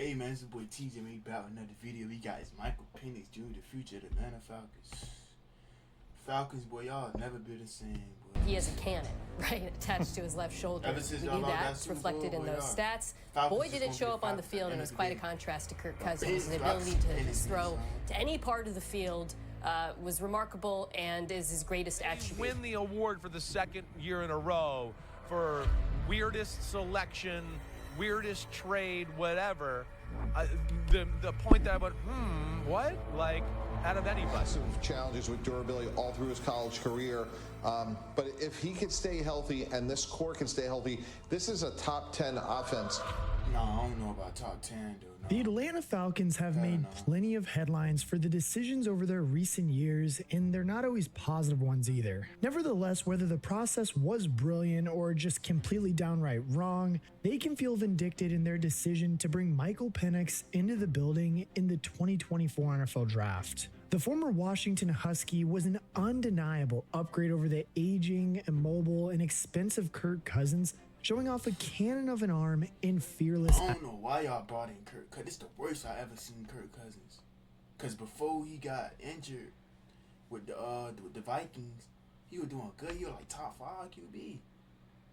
Hey man, it's your boy TJ made back with another video. We got is Michael Penix Jr., the future of the Atlanta Falcons. Falcons, boy, y'all never be the same, boy. He has a cannon, right, attached to his left shoulder. Ever since We y'all knew lost that. that It's Super reflected Bowl, in boy, those y'all. stats. Falcons Boy, just did it gonna show be up on the Falcons field, at and it the was quite a end of the contrast to Kirk day. Cousins. His Big ability drops to in just the throw end zone. to any part of the field was remarkable and is his greatest attribute. Win the award for the second year in a row for weirdest selection, weirdest trade, whatever. The point that I went, what? Like, out of anybody. Massive challenges with durability all through his college career. But if he can stay healthy and this core can stay healthy, this is a top 10 offense. No, I don't know about top 10, dude. No. The Atlanta Falcons have made plenty of headlines for the decisions over their recent years, and they're not always positive ones either. Nevertheless, whether the process was brilliant or just completely downright wrong, they can feel vindicted in their decision to bring Michael Penix into the building in the 2024 NFL Draft. The former Washington Husky was an undeniable upgrade over the aging, immobile, and expensive Kirk Cousins, showing off a cannon of an arm and fearless. I don't know why y'all brought in Kirk Cousins. It's the worst I ever seen Kirk Cousins. Cause before he got injured with the Vikings, he was doing good. He was like top 5 QB.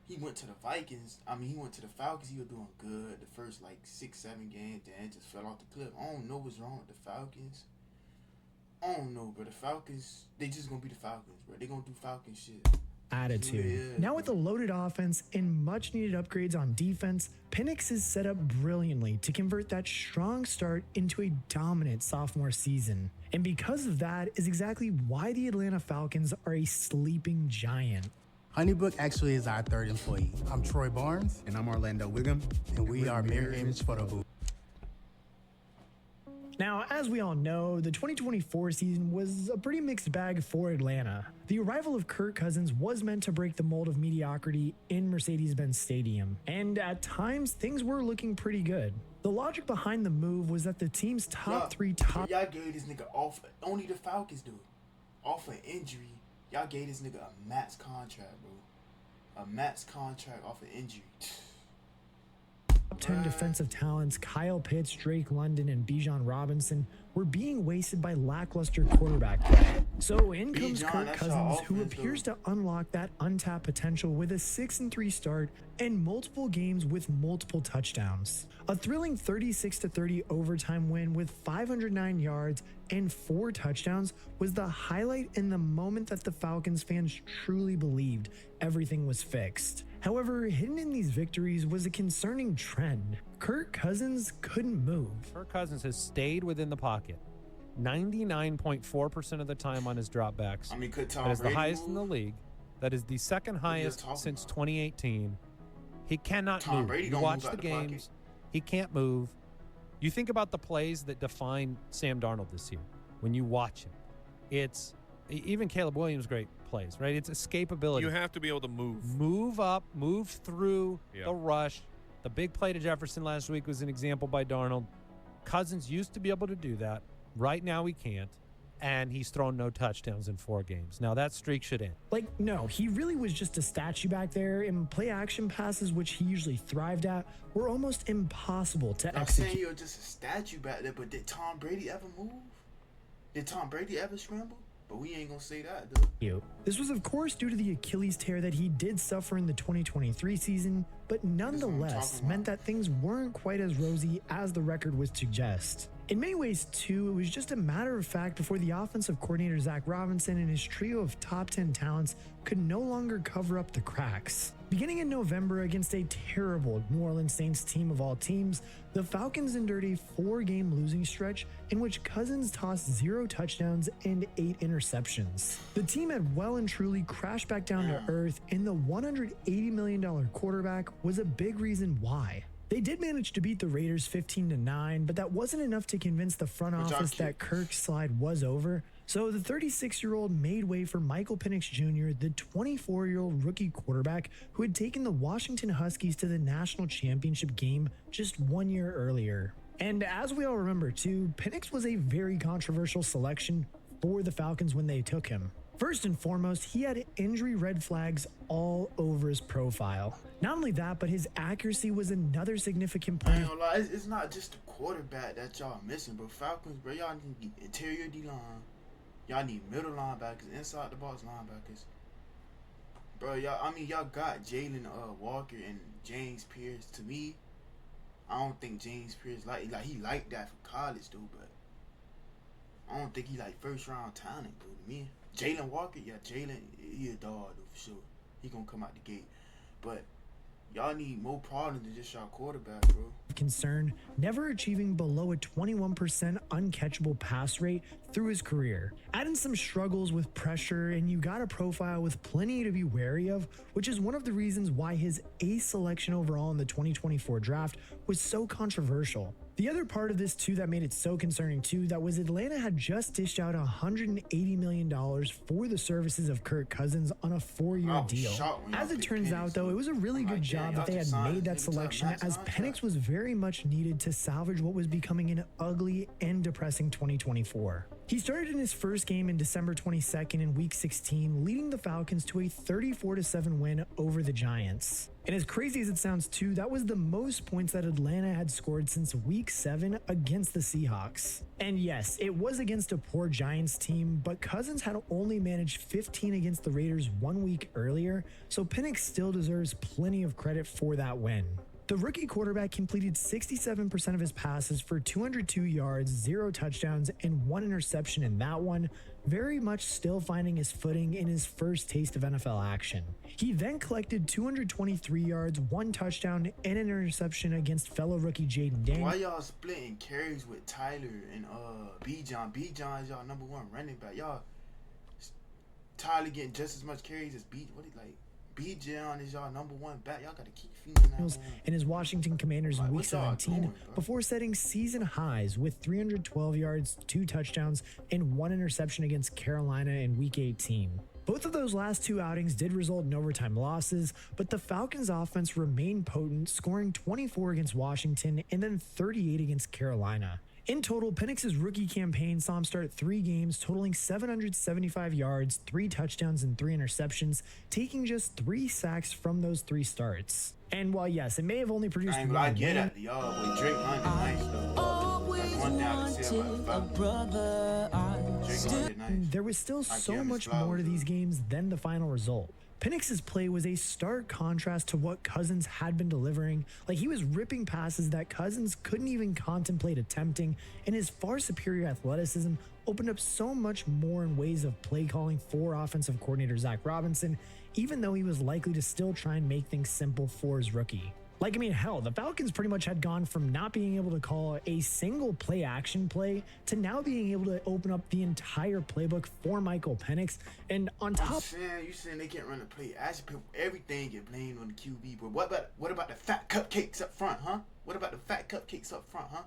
He went to the Vikings. He went to the Falcons. He was doing good the first like 6-7 games. Then it just fell off the cliff. I don't know what's wrong with the Falcons. I don't know, but the Falcons, they just gonna be the Falcons, bro. They gonna do Falcon shit. Attitude. Yeah. Now with a loaded offense and much needed upgrades on defense, Penix is set up brilliantly to convert that strong start into a dominant sophomore season. And because of that is exactly why the Atlanta Falcons are a sleeping giant. Honeybook actually is our third employee. I'm Troy Barnes. And I'm Orlando Wiggum. And we are Mirror Image Photo Booth. Now, as we all know, the 2024 season was a pretty mixed bag for Atlanta. The arrival of Kirk Cousins was meant to break the mold of mediocrity in Mercedes-Benz Stadium, and at times, things were looking pretty good. The logic behind the move was that the team's top three Y'all gave this nigga off, only the Falcons do it. Off an injury, y'all gave this nigga a max contract, bro. A max contract off an injury. Top 10 defensive talents Kyle Pitts, Drake London, and Bijan Robinson were being wasted by lackluster quarterback play. So in comes Kirk Cousins, who appears to unlock that untapped potential with a 6-3 start and multiple games with multiple touchdowns. A thrilling 36-30 overtime win with 509 yards and 4 touchdowns was the highlight in the moment that the Falcons fans truly believed everything was fixed. However, hidden in these victories was a concerning trend. Kirk Cousins couldn't move. Kirk Cousins has stayed within the pocket 99.4% of the time on his dropbacks. Could Tom That is the Brady highest in move? the league. That is the second highest since 2018. He cannot Tom move. Brady You don't watch move the out the pocket. games. He can't move. You think about the plays that define Sam Darnold this year. When you watch him, it's even Caleb Williams' great plays, right? It's escapability. You have to be able to move. Move up, move through the rush. The big play to Jefferson last week was an example by Darnold. Cousins used to be able to do that. Right now he can't. And he's thrown no touchdowns in 4 games. Now that streak should end. No, he really was just a statue back there, and play action passes, which he usually thrived at, were almost impossible to I'm execute. saying he was just a statue back there, but did Tom Brady ever move? Did Tom Brady ever scramble? But we ain't gonna say that, dude. This was, of course, due to the Achilles tear that he did suffer in the 2023 season, but nonetheless meant that things weren't quite as rosy as the record would suggest. In many ways, too, it was just a matter of fact before the offensive coordinator Zach Robinson and his trio of top 10 talents could no longer cover up the cracks. Beginning in November against a terrible New Orleans Saints team of all teams, the Falcons endured a 4-game losing stretch in which Cousins tossed 0 touchdowns and 8 interceptions. The team had well and truly crashed back down to earth, and the $180 million quarterback was a big reason why. They did manage to beat the Raiders 15-9, but that wasn't enough to convince the front office that Kirk's slide was over. So the 36-year-old made way for Michael Penix Jr., the 24-year-old rookie quarterback who had taken the Washington Huskies to the national championship game just 1 year earlier. And as we all remember too, Penix was a very controversial selection for the Falcons when they took him. First and foremost, he had injury red flags all over his profile. Not only that, but his accuracy was another significant I point. ain't gonna lie, it's not just the quarterback that y'all missing, bro. Falcons, bro, y'all need interior D-line. Y'all need middle linebackers, inside the box linebackers. Bro, y'all got Jalen Walker and James Pierce. To me, I don't think James Pierce he like that for college though, but I don't think he like first round talent, bro. To me, Jalen Walker, yeah, Jalen, he a dog though for sure. He gonna come out the gate, but y'all need more problems than just y'all quarterback, bro. Concern, never achieving below a 21% uncatchable pass rate through his career. Add in some struggles with pressure and you got a profile with plenty to be wary of, which is one of the reasons why his ace selection overall in the 2024 draft was so controversial. The other part of this too that made it so concerning too, that was Atlanta had just dished out $180 million for the services of Kirk Cousins on a 4-year deal. As it turns out though, it was a really good job that they had made that selection, as Penix was very much needed to salvage what was becoming an ugly and depressing 2024. He started in his first game in December 22nd in Week 16, leading the Falcons to a 34-7 win over the Giants. And as crazy as it sounds too, that was the most points that Atlanta had scored since Week 7 against the Seahawks. And yes, it was against a poor Giants team, but Cousins had only managed 15 against the Raiders 1 week earlier, so Penix still deserves plenty of credit for that win. The rookie quarterback completed 67% of his passes for 202 yards, 0 touchdowns, and 1 interception in that one, very much still finding his footing in his first taste of NFL action. He then collected 223 yards, 1 touchdown, and an interception against fellow rookie Jaden Daniels. Why y'all splitting carries with Tyler and B-John? B-John is y'all number 1 running back. Y'all, Tyler getting just as much carries as B-John is y'all number 1 back. Y'all gotta keep feeding that one. And his Washington Commanders in Week 17 before setting season highs with 312 yards, 2 touchdowns, and 1 interception against Carolina in Week 18. Both of those last 2 outings did result in overtime losses, but the Falcons offense remained potent, scoring 24 against Washington and then 38 against Carolina. In total, Penix's rookie campaign saw him start 3 games, totaling 775 yards, 3 touchdowns, and 3 interceptions, taking just 3 sacks from those 3 starts. And while yes, it may have only produced one I get win, it, y'all. Boy, Drake London nice though. That's one thing I can say about the Falcons. Drake London nice. there was still so much more to these games than the final result. Penix's play was a stark contrast to what Cousins had been delivering. Like, he was ripping passes that Cousins couldn't even contemplate attempting, and his far superior athleticism opened up so much more in ways of play calling for offensive coordinator Zach Robinson, even though he was likely to still try and make things simple for his rookie. Like, I mean, hell, the Falcons pretty much had gone from not being able to call a single play action play to now being able to open up the entire playbook for Michael Penix. And on top, you saying they can't run a play action? Everything get blamed on the QB, but what about the fat cupcakes up front, huh? What about the fat cupcakes up front, huh?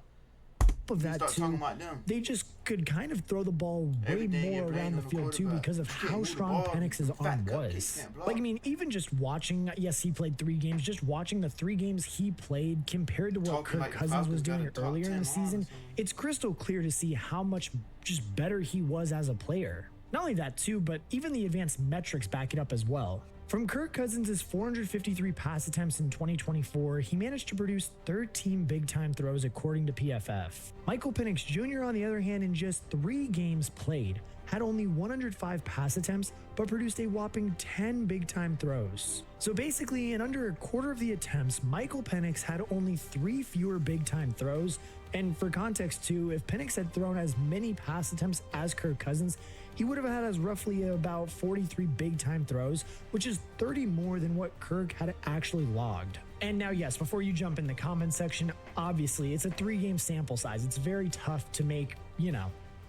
of that too, they just could kind of throw the ball way more around the field too because of how strong Penix's arm was. Like, I mean, even just watching, yes, he played 3 games, just watching the 3 games he played compared to what Kirk Cousins was doing earlier in the season, it's crystal clear to see how much just better he was as a player. Not only that too, but even the advanced metrics back it up as well. From Kirk Cousins' 453 pass attempts in 2024, he managed to produce 13 big-time throws according to PFF. Michael Penix Jr., on the other hand, in just 3 games played, had only 105 pass attempts, but produced a whopping 10 big-time throws. So basically, in under a quarter of the attempts, Michael Penix had only 3 fewer big-time throws. And for context too, if Penix had thrown as many pass attempts as Kirk Cousins, he would have had as roughly about 43 big-time throws, which is 30 more than what Kirk had actually logged. And now, yes, before you jump in the comment section, obviously it's a 3-game sample size. It's very tough to make,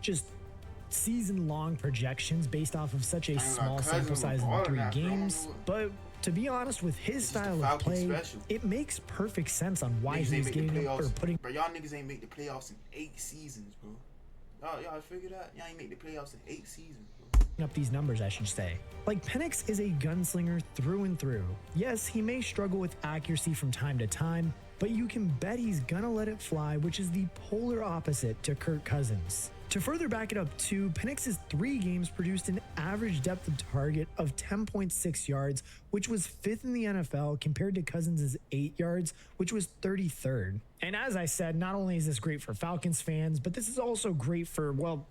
just season-long projections based off of such a small sample size in 3 games. But to be honest, with his style of play, it makes perfect sense on why he's getting up or putting. Bro, y'all niggas ain't make the playoffs in 8 seasons, bro. Y'all figure that? Y'all ain't make the playoffs in 8 seasons, bro. Up these numbers, I should say. Like, Penix is a gunslinger through and through. Yes, he may struggle with accuracy from time to time, but you can bet he's gonna let it fly, which is the polar opposite to Kirk Cousins. To further back it up too, Penix's 3 games produced an average depth of target of 10.6 yards, which was 5th in the NFL compared to Cousins' 8 yards, which was 33rd. And as I said, not only is this great for Falcons fans, but this is also great for, well,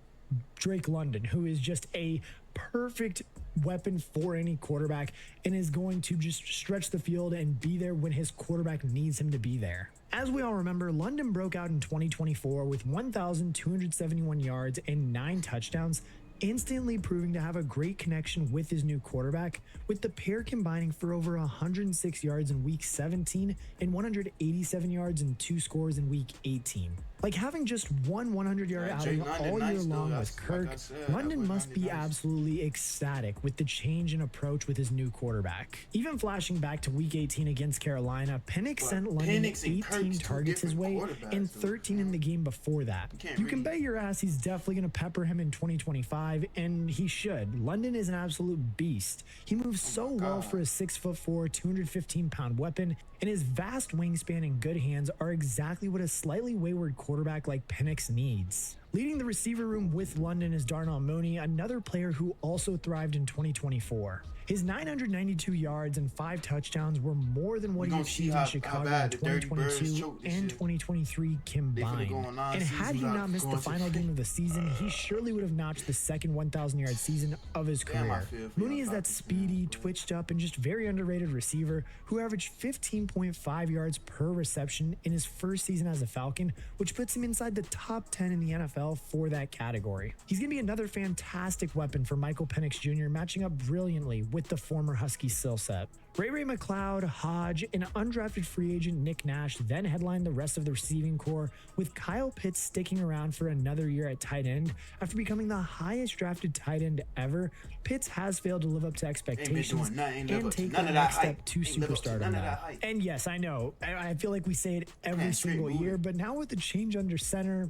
Drake London, who is just a perfect weapon for any quarterback and is going to just stretch the field and be there when his quarterback needs him to be there. As we all remember, London broke out in 2024 with 1,271 yards and 9 touchdowns, instantly proving to have a great connection with his new quarterback, with the pair combining for over 106 yards in week 17 and 187 yards and 2 scores in week 18. Like having just one 100-yard outing all year long with Kirk, London must be absolutely ecstatic with the change in approach with his new quarterback. Even flashing back to week 18 against Carolina, Penix sent London 18 targets his way and 13 in the game before that. You can bet your ass he's definitely going to pepper him in 2025, and he should. London is an absolute beast. He moves so well for a 6'4", 215-pound weapon, and his vast wingspan and good hands are exactly what a slightly wayward quarterback like Penix needs. Leading the receiver room with London is Darnell Mooney, another player who also thrived in 2024. His 992 yards and 5 touchdowns were more than what he achieved in Chicago in 2022 and 2023 combined. And had he not missed the final game of the season, he surely would have notched the second 1,000-yard season of his career. Mooney is that speedy, twitched up, and just very underrated receiver who averaged 15.5 yards per reception in his first season as a Falcon, which puts him inside the top 10 in the NFL for that category. He's going to be another fantastic weapon for Michael Penix Jr., matching up brilliantly with the former Husky skill set. Ray McLeod, Hodge, and undrafted free agent Nick Nash then headlined the rest of the receiving core, with Kyle Pitts sticking around for another year at tight end. After becoming the highest drafted tight end ever, Pitts has failed to live up to expectations and take the next step to superstardom. And yes, I know, I feel like we say it every single year, but now with the change under center,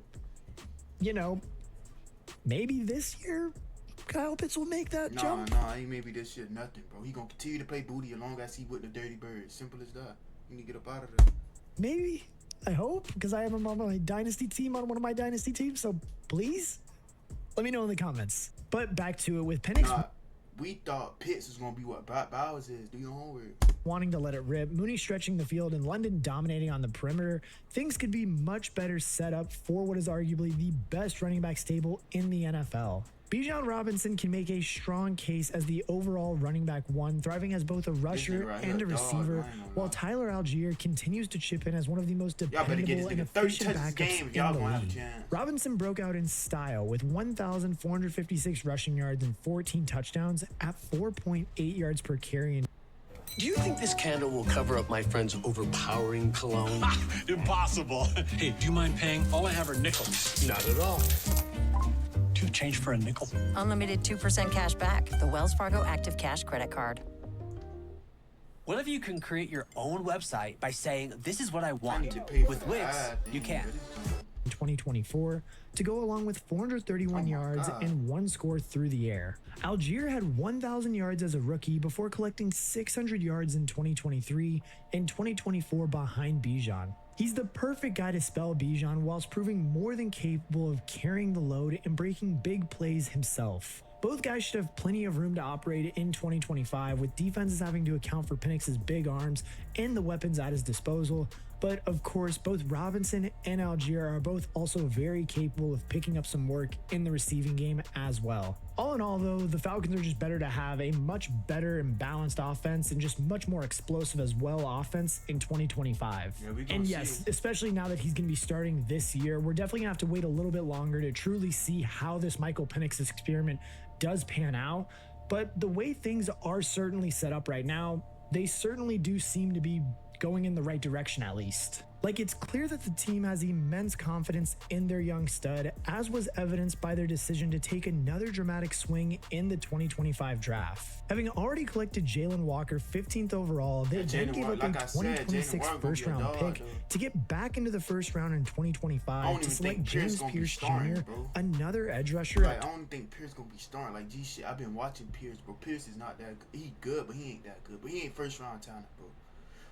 you know, maybe this year Kyle Pitts will make that jump. Nah, he maybe this shit nothing, bro. He gonna continue to play booty as long as he with the Dirty Birds. Simple as that. You need to get up out of there. Maybe. I hope, because I have him on my dynasty team, on one of my dynasty teams, so please let me know in the comments. But back to it with Penix. We thought Pitts was gonna be what Bowers is. Do your homework. Wanting to let it rip, Mooney stretching the field, and London dominating on the perimeter, things could be much better set up for what is arguably the best running back stable in the NFL. Bijan Robinson can make a strong case as the overall running back 1, thriving as both a rusher and a receiver, while Tyler Algier continues to chip in as one of the most dependable and efficient backups in the league. Robinson broke out in style with 1,456 rushing yards and 14 touchdowns at 4.8 yards per carry. Do you think this candle will cover up my friend's overpowering cologne? Impossible. Hey, do you mind paying? All I have are nickels. Not at all. Do you change for a nickel? Unlimited 2% cash back. The Wells Fargo Active Cash Credit Card. What if you can create your own website by saying, this is what I want? With Wix, you can. In 2024 to go along with 431 yards and 1 score through the air. Algier had 1,000 yards as a rookie before collecting 600 yards in 2023 and 2024 behind Bijan. He's the perfect guy to spell Bijan whilst proving more than capable of carrying the load and breaking big plays himself. Both guys should have plenty of room to operate in 2025, with defenses having to account for Penix's big arms and the weapons at his disposal. But of course, both Robinson and Algier are both also very capable of picking up some work in the receiving game as well. All in all, though, the Falcons are just better to have a much better and balanced offense and just much more explosive as well offense in 2025. And yes, especially now that he's going to be starting this year, we're definitely going to have to wait a little bit longer to truly see how this Michael Penix experiment does pan out. But the way things are certainly set up right now, they certainly do seem to be going in the right direction at least. Like, it's clear that the team has immense confidence in their young stud, as was evidenced by their decision to take another dramatic swing in the 2025 draft. Having already collected Jalen Walker 15th overall, they then gave up a 2026 first-round pick to get back into the first round in 2025 to select James Pierce Jr., another edge rusher. I don't think Pierce gonna be starting. Like, G shit, I've been watching Pierce, bro. Pierce is not that good. He good, but he ain't that good. But he ain't first-round talent, bro.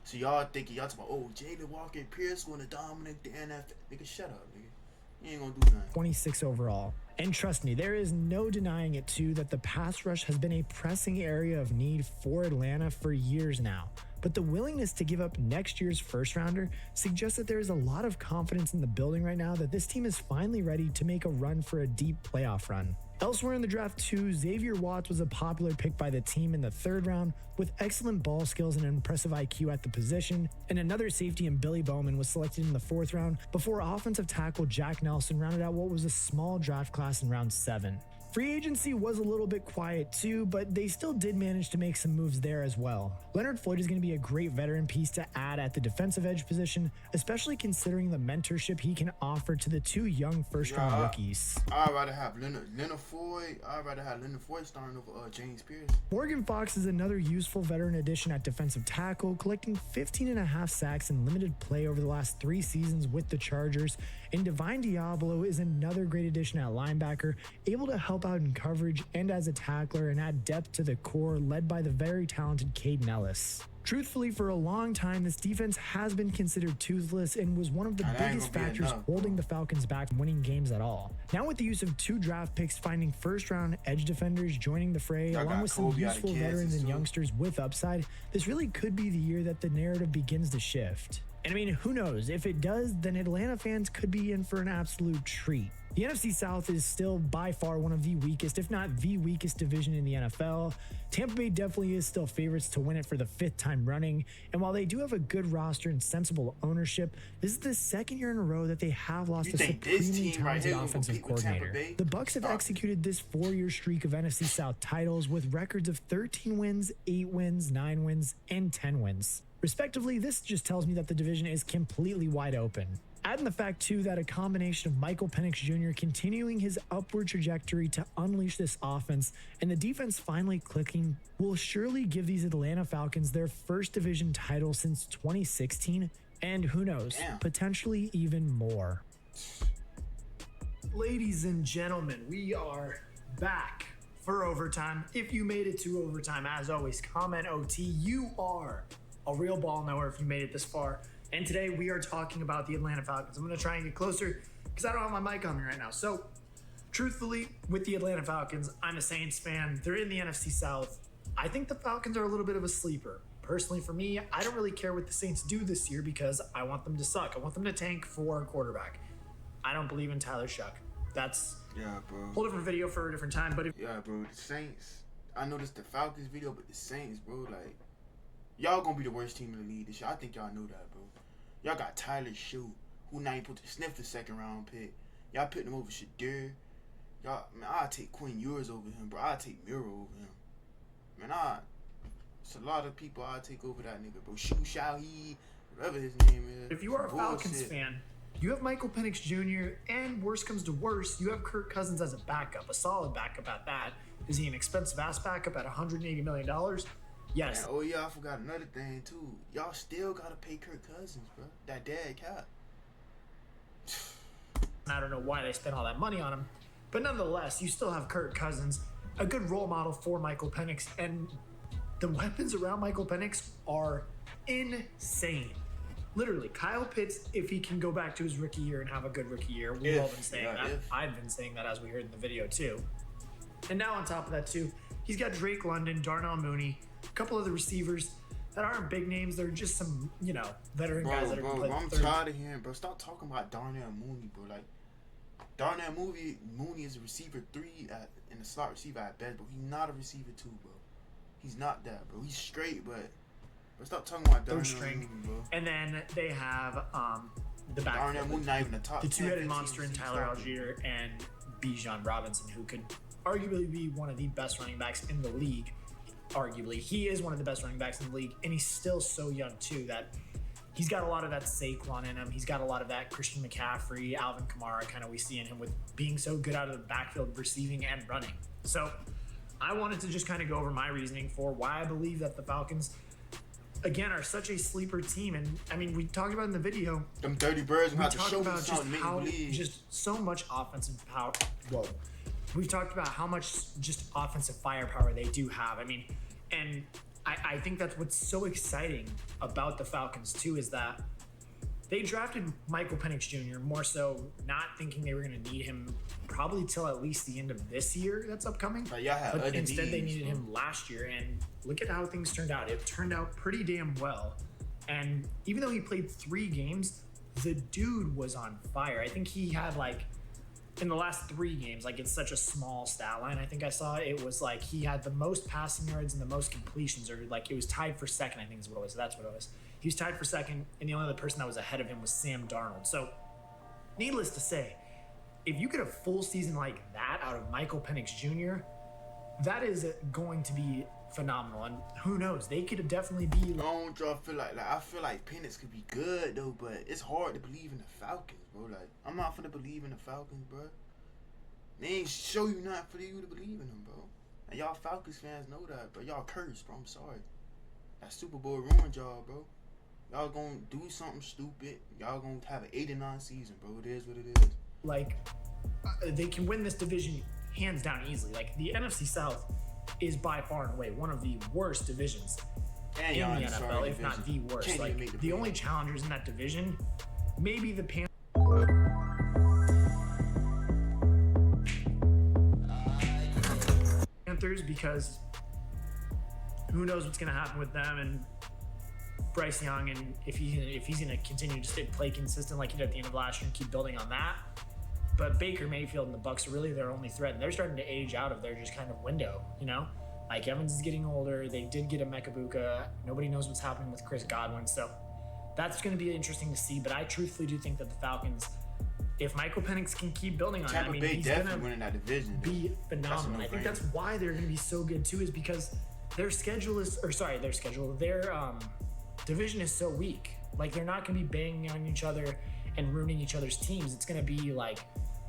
So y'all thinking, y'all talking about, oh, Jalen Walker and Pierce gonna dominate the NFL. Nigga, shut up, nigga. He ain't gonna do nothing. 26 overall. And trust me, there is no denying it too that the pass rush has been a pressing area of need for Atlanta for years now. But the willingness to give up next year's first rounder suggests that there is a lot of confidence in the building right now that this team is finally ready to make a run for a deep playoff run. Elsewhere in the draft too, Xavier Watts was a popular pick by the team in the 3rd round with excellent ball skills and impressive IQ at the position, and another safety in Billy Bowman was selected in the 4th round before offensive tackle Jack Nelson rounded out what was a small draft class in round 7. Free agency was a little bit quiet too, but they still did manage to make some moves there as well. Leonard Floyd is going to be a great veteran piece to add at the defensive edge position, especially considering the mentorship he can offer to the 2 young first-round rookies. I'd rather have Leonard Floyd. I'd rather have Leonard Floyd starting over James Pierce. Morgan Fox is another useful veteran addition at defensive tackle, collecting 15.5 sacks in limited play over the last 3 seasons with the Chargers. And Divine Diablo is another great addition at linebacker, able to help out in coverage and as a tackler and add depth to the core led by the very talented Caden Ellis. Truthfully, for a long time, this defense has been considered toothless and was one of the biggest factors holding the Falcons back from winning games at all. Now with the use of 2 draft picks finding first-round edge defenders joining the fray, along with some useful veterans and youngsters with upside, this really could be the year that the narrative begins to shift. And I mean, who knows? If it does, then Atlanta fans could be in for an absolute treat. The NFC South is still by far one of the weakest, if not the weakest division in the NFL. Tampa Bay definitely is still favorites to win it for the 5th time running. And while they do have a good roster and sensible ownership, this is the 2nd year in a row that they have lost a supremely talented offensive coordinator. The Bucs have executed this 4-year streak of NFC South titles with records of 13 wins, 8 wins, 9 wins, and 10 wins. Respectively, this just tells me that the division is completely wide open. Add in the fact, too, that a combination of Michael Penix Jr. continuing his upward trajectory to unleash this offense and the defense finally clicking will surely give these Atlanta Falcons their first division title since 2016, and who knows, potentially even more. Ladies and gentlemen, we are back for overtime. If you made it to overtime, as always, comment OT. You are a real ball knower if you made it this far. And today we are talking about the Atlanta Falcons. I'm going to try and get closer because I don't have my mic on me right now. So, truthfully, with the Atlanta Falcons, I'm a Saints fan. They're in the NFC South. I think the Falcons are a little bit of a sleeper. Personally, for me, I don't really care what the Saints do this year because I want them to suck. I want them to tank for a quarterback. I don't believe in Tyler Shuck. That's a whole different video for a different time. But bro, the Saints. I noticed the Falcons video, but the Saints, bro, like, y'all gonna be the worst team in the league this year. I think y'all know that, bro. Y'all got Tyler Shue, who now you put to sniff the 2nd round pick. Y'all putting him over Shadir. Y'all, man, I'll take Quinn Ewers over him, bro. I'll take Miro over him. Man, it's a lot of people I'll take over that nigga, bro. Shu Shahi, whatever his name is. If you are a Falcons fan, you have Michael Penix Jr., and worst comes to worst, you have Kirk Cousins as a backup, a solid backup at that. Is he an expensive-ass backup at $180 million? Yes. And, oh yeah, I forgot another thing too. Y'all still gotta pay Kirk Cousins, bro. That dead cap. I don't know why they spent all that money on him, but nonetheless, you still have Kirk Cousins, a good role model for Michael Penix, and the weapons around Michael Penix are insane. Literally, Kyle Pitts, if he can go back to his rookie year and have a good rookie year, we've all been saying that. I've been saying that as we heard in the video too. And now on top of that too, he's got Drake London, Darnell Mooney, a couple of the receivers that aren't big names. They're just some, veteran guys that are going to play. I'm tired of hearing, bro. Stop talking about Darnell Mooney, bro. Like, Darnell Mooney is a receiver 3 in the slot receiver at best, but he's not a receiver 2, bro. He's not that, bro. He's straight, but stop talking about Darnell Mooney, bro. And then they have the back. Darnell Mooney not even the top. The 2-headed monster in Tyler Algier and Bijan Robinson, who could arguably be one of the best running backs in the league. Arguably, he is one of the best running backs in the league, and he's still so young too that he's got a lot of that Saquon in him. He's got a lot of that Christian McCaffrey, Alvin Kamara kind of we see in him with being so good out of the backfield, receiving and running. So I wanted to just kind of go over my reasoning for why I believe that the Falcons, again, are such a sleeper team. And I mean, we talked about in the video. Them dirty birds we talked about just how just so much offensive power. Whoa. We've talked about how much just offensive firepower they do have. I mean, and I think that's what's so exciting about the Falcons too, is that they drafted Michael Penix Jr. more so not thinking they were going to need him probably till at least the end of this year that's upcoming. But instead they needed him last year, and look at how things turned out. It turned out pretty damn well. And even though he played 3 games, the dude was on fire. I think he had like in the last 3 games, like it's such a small stat line. I think I saw it was like he had the most passing yards and the most completions, or like it was tied for second, I think is what it was. That's what it was. He was tied for second, and the only other person that was ahead of him was Sam Darnold. So, needless to say, if you get a full season like that out of Michael Penix Jr., that is going to be phenomenal. And who knows, they could definitely be. I feel like Penix could be good though, but it's hard to believe in the Falcons, bro. Like I'm not finna believe in the Falcons, bro. They ain't show you not for you to believe in them, bro. And y'all Falcons fans know that, bro. Y'all cursed, bro. I'm sorry. That Super Bowl ruined y'all, bro. Y'all gonna do something stupid. Y'all gonna have an 8-9 season, bro. It is what it is. Like, they can win this division hands down easily. Like, the NFC South is by far and away one of the worst divisions in the NFL, if not the worst. Like, the only challengers in that division, maybe the Panthers, because who knows what's going to happen with them and Bryce Young, and if he's going to continue to play consistent like he did at the end of last year and keep building on that. But Baker Mayfield and the Bucs are really their only threat, and they're starting to age out of their just kind of window, you know? Mike Evans is getting older. They did get a Mekabuka. Nobody knows what's happening with Chris Godwin, so that's going to be interesting to see. But I truthfully do think that the Falcons, if Michael Penix can keep building on it, he's going to winning that division. Be phenomenal. I think that's why they're going to be so good too, is because their division is so weak. Like, they're not going to be banging on each other and ruining each other's teams. It's going to be like,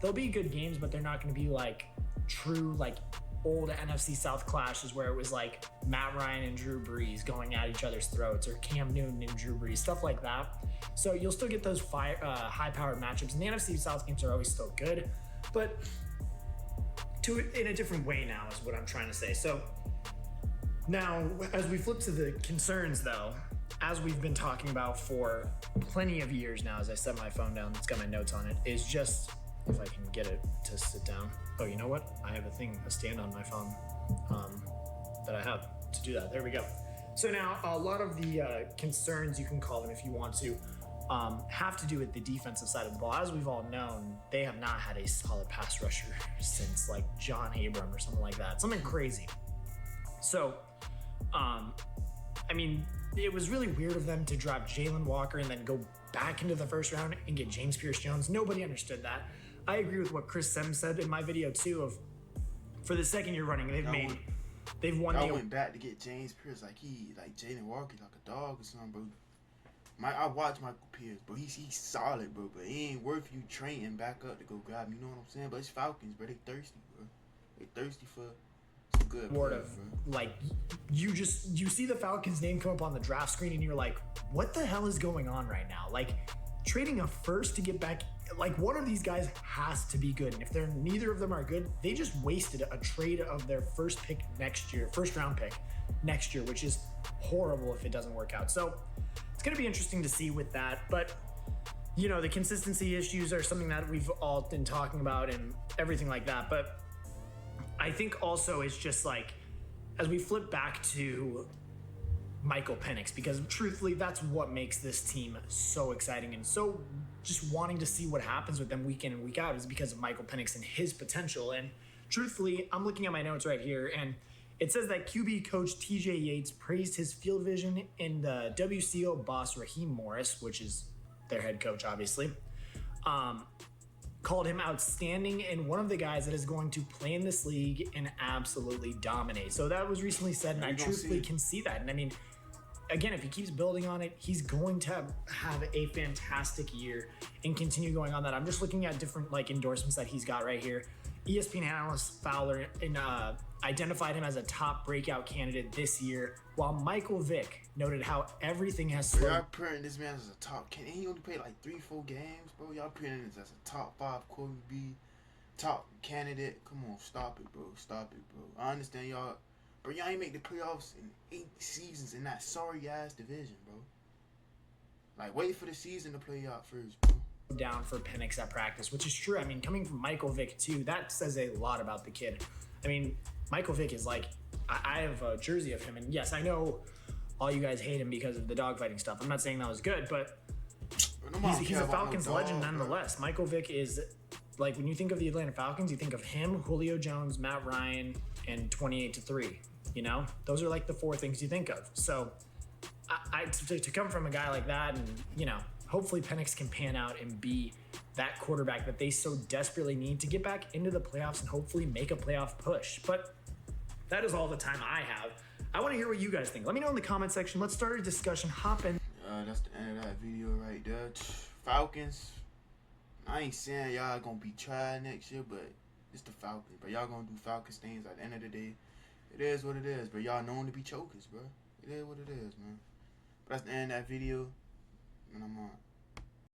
they'll be good games, but they're not going to be like true, like old NFC South clashes where it was like Matt Ryan and Drew Brees going at each other's throats, or Cam Newton and Drew Brees, stuff like that. So you'll still get those high-powered matchups, and the NFC South games are always still good, but in a different way now is what I'm trying to say. So now, as we flip to the concerns, though, as we've been talking about for plenty of years now, as I set my phone down, it's got my notes on it, is just, if I can get it to sit down. Oh, you know what? I have a stand on my phone that I have to do that. There we go. So now, a lot of the concerns, you can call them if you want to, have to do with the defensive side of the ball. As we've all known, they have not had a solid pass rusher since like John Abram or something like that. Something crazy. So, I mean, it was really weird of them to drop Jalen Walker and then go back into the first round and get James Pierce-Jones. Nobody understood that. I agree with what Chris Sims said in my video too. Of for the second year running, they've won. I went back to get James Pierce like Jalen Walker like a dog or something, bro. I watch Michael Pierce, bro. He's solid, bro. But it ain't worth you training back up to go grab him. You know what I'm saying? But it's Falcons, bro. They thirsty, bro. They thirsty for some good word players, of bro. Like you see the Falcons name come up on the draft screen and you're like, what the hell is going on right now? Like, trading a first to get back, like, one of these guys has to be good. And if neither of them are good, they just wasted a trade of their first round pick next year, which is horrible if it doesn't work out. So it's going to be interesting to see with that. But, you know, the consistency issues are something that we've all been talking about and everything like that. But I think also it's just like, as we flip back to Michael Penix, because truthfully, that's what makes this team so exciting and so just wanting to see what happens with them week in and week out, is because of Michael Penix and his potential. And truthfully, I'm looking at my notes right here, and it says that QB coach TJ Yates praised his field vision, and the WCO boss Raheem Morris, which is their head coach, obviously, called him outstanding and one of the guys that is going to play in this league and absolutely dominate. So that was recently said, and I truthfully can see that. And I mean, again, if he keeps building on it, he's going to have a fantastic year and continue going on that. I'm just looking at different like endorsements that he's got right here. ESPN analyst Fowler identified him as a top breakout candidate this year, while Michael Vick noted how everything has slowed. Y'all putting this man as a top candidate. He only played like 3-4 games, bro. Y'all putting him as a top 5 QB, top candidate. Come on, stop it, bro. Stop it, bro. I understand y'all, but y'all ain't make the playoffs in 8 seasons in that sorry ass division, bro. Like, wait for the season to play out first, bro. Down for Penix at practice, which is true. I mean, coming from Michael Vick too, that says a lot about the kid. I mean, Michael Vick is like, I have a jersey of him, and yes, I know all you guys hate him because of the dogfighting stuff. I'm not saying that was good, but he's a Falcons legend nonetheless. Michael Vick is, like, when you think of the Atlanta Falcons, you think of him, Julio Jones, Matt Ryan, and 28-3. You know, those are like the 4 things you think of. So, to come from a guy like that, and you know, hopefully Penix can pan out and be that quarterback that they so desperately need to get back into the playoffs and hopefully make a playoff push. But that is all the time I have. I want to hear what you guys think. Let me know in the comment section. Let's start a discussion. Hop in. That's the end of that video right there. Falcons. I ain't saying y'all gonna be tried next year, but it's the Falcons. But y'all gonna do Falcons things at the end of the day. It is what it is, but y'all known to be chokers, bro. It is what it is, man. But that's the end of that video. And I'm on.